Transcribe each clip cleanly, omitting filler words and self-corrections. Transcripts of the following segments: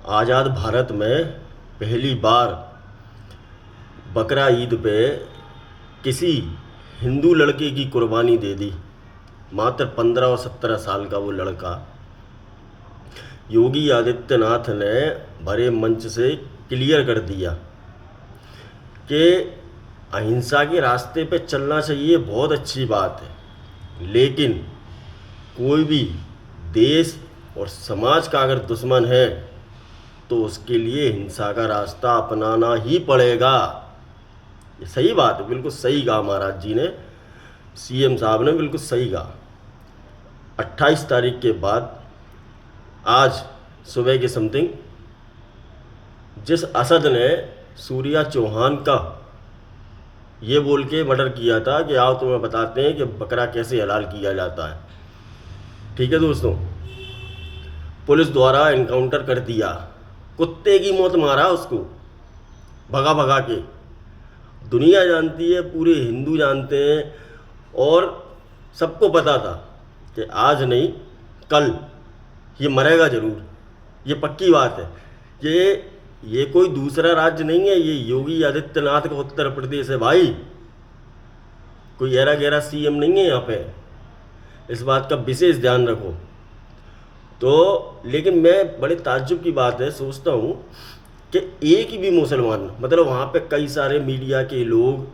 आज़ाद भारत में पहली बार बकरा ईद पे किसी हिंदू लड़के की कुर्बानी दे दी। मात्र 15 और 17 साल का वो लड़का। योगी आदित्यनाथ ने भरे मंच से क्लियर कर दिया कि अहिंसा के रास्ते पे चलना चाहिए, बहुत अच्छी बात है, लेकिन कोई भी देश और समाज का अगर दुश्मन है तो उसके लिए हिंसा का रास्ता अपनाना ही पड़ेगा। ये सही बात है, बिल्कुल सही कहा महाराज जी ने, सीएम साहब ने बिल्कुल सही कहा। 28 तारीख के बाद आज सुबह के समथिंग जिस असद ने सूर्या चौहान का ये बोल के मर्डर किया था कि आओ तुम्हें बताते हैं कि बकरा कैसे हलाल किया जाता है, ठीक है दोस्तों, पुलिस द्वारा एनकाउंटर कर दिया, कुत्ते की मौत मारा उसको भगा भगा के। दुनिया जानती है, पूरे हिंदू जानते हैं और सबको पता था कि आज नहीं कल ये मरेगा ज़रूर, ये पक्की बात है। ये कोई दूसरा राज्य नहीं है, ये योगी आदित्यनाथ का उत्तर प्रदेश है भाई, कोई ऐरा गैरा सीएम नहीं है यहाँ पे, इस बात का विशेष ध्यान रखो। तो लेकिन मैं बड़े ताज्जुब की बात है, सोचता हूँ कि एक ही भी मुसलमान, मतलब वहाँ पे कई सारे मीडिया के लोग,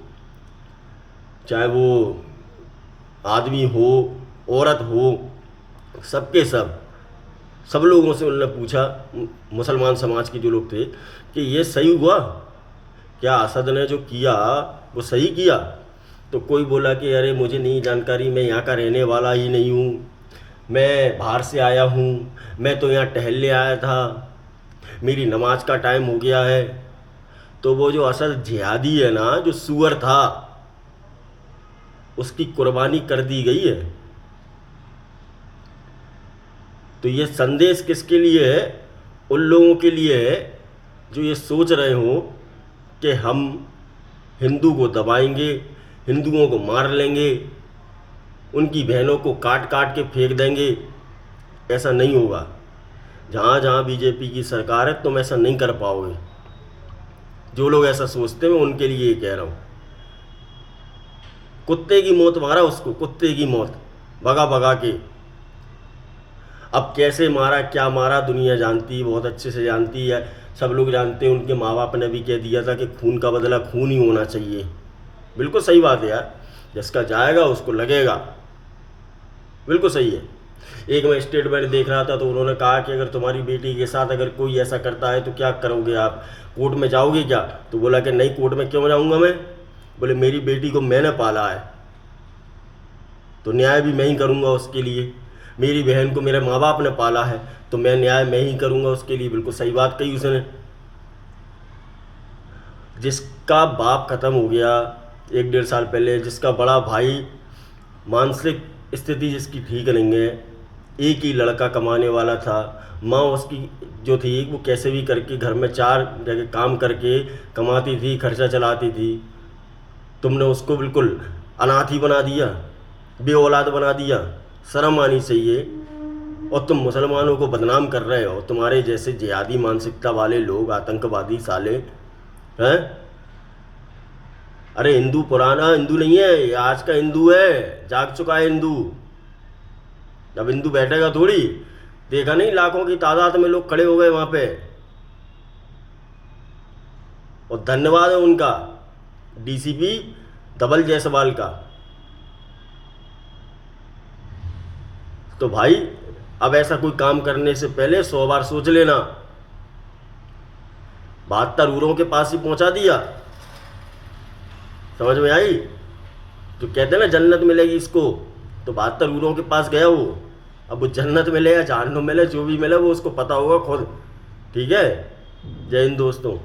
चाहे वो आदमी हो औरत हो, सबके सब लोगों से उन्होंने पूछा, मुसलमान समाज के जो लोग थे, कि ये सही हुआ क्या, असद ने जो किया वो सही किया? तो कोई बोला कि अरे मुझे नहीं जानकारी, मैं यहाँ का रहने वाला ही नहीं हूँ, मैं बाहर से आया हूँ, मैं तो यहाँ टहलने आया था, मेरी नमाज का टाइम हो गया है। तो वो जो असद जिहादी है ना, जो सूअर था, उसकी कुर्बानी कर दी गई है। तो ये संदेश किसके लिए है? उन लोगों के लिए है जो ये सोच रहे हो कि हम हिंदू को दबाएंगे, हिंदुओं को मार लेंगे, उनकी बहनों को काट काट के फेंक देंगे। ऐसा नहीं होगा। जहाँ जहाँ बीजेपी की सरकार है तुम ऐसा नहीं कर पाओगे। जो लोग ऐसा सोचते हैं मैं उनके लिए ये कह रहा हूँ, कुत्ते की मौत मारा उसको, कुत्ते की मौत भगा भगा के। अब कैसे मारा, क्या मारा, दुनिया जानती है, बहुत अच्छे से जानती है, सब लोग जानते हैं। उनके माँ बाप ने भी कह दिया था कि खून का बदला खून ही होना चाहिए। बिल्कुल सही बात है यार, जिसका जाएगा उसको लगेगा, बिल्कुल सही है। एक मैं स्टेटमेंट देख रहा था तो उन्होंने कहा कि अगर तुम्हारी बेटी के साथ अगर कोई ऐसा करता है तो क्या करोगे आप, कोर्ट में जाओगे क्या? तो बोला कि नहीं, कोर्ट में क्यों जाऊँगा मैं, बोले मेरी बेटी को मैंने पाला है तो न्याय भी मैं ही करूँगा उसके लिए। मेरी बहन को मेरे माँ बाप ने पाला है तो मैं न्याय मैं ही करूँगा उसके लिए। बिल्कुल सही बात कही उसने। जिसका बाप ख़त्म हो गया 1-1.5 साल पहले, जिसका बड़ा भाई, मानसिक स्थिति जिसकी ठीक नहीं है, एक ही लड़का कमाने वाला था, माँ उसकी जो थी वो कैसे भी करके घर में 4 जगह काम करके कमाती थी, खर्चा चलाती थी, तुमने उसको बिल्कुल अनाथ ही बना दिया, बे औलाद बना दिया। शर्म आनी चाहिए। और तुम मुसलमानों को बदनाम कर रहे हो, तुम्हारे जैसे जिहादी मानसिकता वाले लोग, आतंकवादी साले हैं। अरे हिंदू पुराना हिंदू नहीं है, ये आज का हिंदू है, जाग चुका है हिंदू। अब हिंदू बैठेगा थोड़ी, देखा नहीं लाखों की तादाद में लोग खड़े हो गए वहां पे। और धन्यवाद है उनका, डीसीपी धवल जायसवाल का। तो भाई अब ऐसा कोई काम करने से पहले 100 बार सोच लेना। 72 हूरों के पास ही पहुंचा दिया, समझ में आई? जो कहते हैं ना जन्नत मिलेगी इसको, तो 72 हूरों के पास गया वो। अब वो जन्नत मिले या जहन्नुम मिले, जो भी मिले वो उसको पता होगा खुद, ठीक है। जय हिंद दोस्तों।